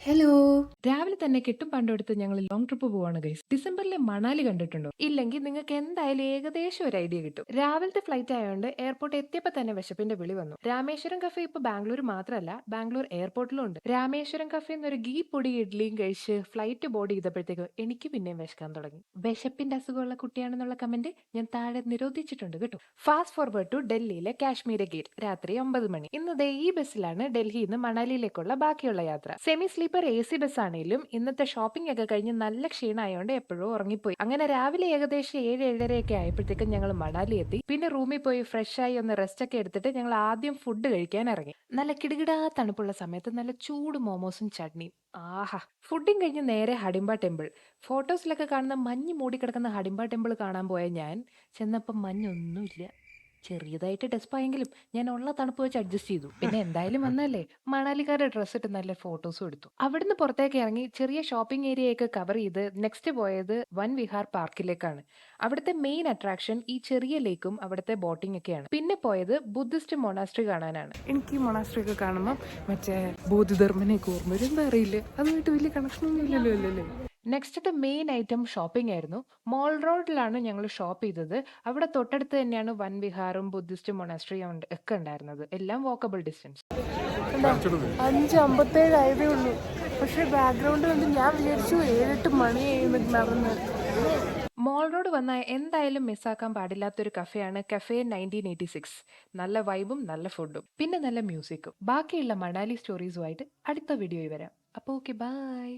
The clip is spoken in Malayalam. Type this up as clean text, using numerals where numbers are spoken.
ഹലോ. രാവിലെ തന്നെ കെട്ടും പണ്ടെടുത്ത് ഞങ്ങൾ ലോങ് ട്രിപ്പ് പോവാണ് ഗൈസ്. ഡിസംബറിലെ മണാലി കണ്ടിട്ടുണ്ടോ? ഇല്ലെങ്കിൽ നിങ്ങൾക്ക് എന്തായാലും ഏകദേശം ഒരു ഐഡിയ കിട്ടും. രാവിലത്തെ ഫ്ലൈറ്റ് ആയതുകൊണ്ട് എയർപോർട്ട് എത്തിയപ്പോൾ തന്നെ വിശപ്പിന്റെ വിളി വന്നു. രാമേശ്വരം കഫേ ഇപ്പൊ ബാംഗ്ലൂർ മാത്രമല്ല, ബാംഗ്ലൂർ എയർപോർട്ടിലും ഉണ്ട്. രാമേശ്വരം കഫേ എന്നൊരു ഗീ പൊടി ഇഡ്ഡലിയും കഴിച്ച് ഫ്ലൈറ്റ് ബോർഡ് ചെയ്തപ്പോഴത്തേക്ക് എനിക്ക് പിന്നെയും വിശക്കാൻ തുടങ്ങി. വിശപ്പിന്റെ അസുഖമുള്ള കുട്ടിയാണെന്നുള്ള കമന്റ് ഞാൻ താഴെ നിരോധിച്ചിട്ടുണ്ട് കേട്ടോ. ഫാസ്റ്റ് ഫോർവേഡ് ടു ഡൽഹിയിലെ കാശ്മീര ഗേറ്റ് രാത്രി 9 മണി. ഇന്ന് ദേ ഈ ബസ്സിലാണ് ഡൽഹിയിൽ നിന്ന് മണാലിയിലേക്കുള്ള ബാക്കിയുള്ള യാത്ര. സെമി സ്ലീപ്പർ AC ബസ് ആണെങ്കിലും ഇന്നത്തെ ഷോപ്പിംഗ് ഒക്കെ കഴിഞ്ഞ് നല്ല ക്ഷീണമായോണ്ട് എപ്പോഴും ഉറങ്ങിപ്പോയി. അങ്ങനെ രാവിലെ ഏകദേശം 7-7:30 ആയപ്പോഴത്തേക്കും ഞങ്ങൾ മണാലി എത്തി. പിന്നെ റൂമിൽ പോയി ഫ്രഷ് ആയി ഒന്ന് റെസ്റ്റ് ഒക്കെ എടുത്തിട്ട് ഞങ്ങൾ ആദ്യം ഫുഡ് കഴിക്കാൻ ഇറങ്ങി. നല്ല കിടുകിടാ തണുപ്പുള്ള സമയത്ത് നല്ല ചൂട് മോമോസും ചട്നിയും. ആഹാ. ഫുഡിങ് കഴിഞ്ഞ് നേരെ ഹഡിംബ ടെമ്പിൾ. ഫോട്ടോസിലൊക്കെ കാണുന്ന മഞ്ഞ് മൂടിക്കിടക്കുന്ന ഹഡിംബ ടെമ്പിൾ കാണാൻ പോയ ഞാൻ ചെന്നപ്പം മഞ്ഞൊന്നുമില്ല. ചെറിയതായിട്ട് ഡെസ്പായെങ്കിലും ഞാൻ ഉള്ള തണുപ്പ് വെച്ച് അഡ്ജസ്റ്റ് ചെയ്തു. പിന്നെ എന്തായാലും വന്നല്ലേ, മണാലിക്കാരുടെ ഡ്രസ്സ് ഇട്ട് നല്ല ഫോട്ടോസും എടുത്തു. അവിടുന്ന് പുറത്തേക്ക് ഇറങ്ങി ചെറിയ ഷോപ്പിംഗ് ഏരിയയൊക്കെ കവർ ചെയ്ത് നെക്സ്റ്റ് പോയത് വൻ വിഹാർ പാർക്കിലേക്കാണ്. അവിടുത്തെ മെയിൻ അട്രാക്ഷൻ ഈ ചെറിയ ലേക്കും അവിടുത്തെ ബോട്ടിംഗ് ഒക്കെയാണ്. പിന്നെ പോയത് ബുദ്ധിസ്റ്റ് മൊണാസ്ട്രി കാണാനാണ്. എനിക്ക് ഈ മൊണാസ്ട്രി ഒക്കെ കാണുമ്പോൾ മറ്റേ ബോധിധർമ്മനെയൊക്കെ ഓർമ്മ വരും. എന്താ അറിയില്ല, അതുമായിട്ട് വലിയ കണക്ഷനൊന്നും ഇല്ലല്ലോ അല്ലേ. നെക്സ്റ്റ് മെയിൻ ഐറ്റം ഷോപ്പിംഗ് ആയിരുന്നു. മോൾ റോഡിലാണ് ഞങ്ങൾ ഷോപ്പ് ചെയ്തത്. അവിടെ തൊട്ടടുത്ത് തന്നെയാണ് വൻ വിഹാറും ബുദ്ധിസ്റ്റ് മൊണാസ്ട്രിയും ഒക്കെ ഉണ്ടായിരുന്നത്. എല്ലാം വാക്കബിൾ ഡിസ്റ്റൻസ്. 5:57 ആയതേ ഉള്ളൂ. പക്ഷെ ബാക്ക്ഗ്രൗണ്ട് കണ്ട് ഞാൻ വിചാരിച്ചു 7-8 മണിയായി നടന്ന്. മോൾ റോഡ് വന്നാൽ എന്തായാലും മിസ്സാക്കാൻ പാടില്ലാത്തൊരു കഫേയാണ് കഫേ 1986. നല്ല വൈബും നല്ല ഫുഡും പിന്നെ നല്ല മ്യൂസിക്കും. ബാക്കിയുള്ള മണാലി സ്റ്റോറീസുമായിട്ട് അടുത്ത വീഡിയോയിൽ വരാം. അപ്പോൾ ഓക്കെ, ബൈ.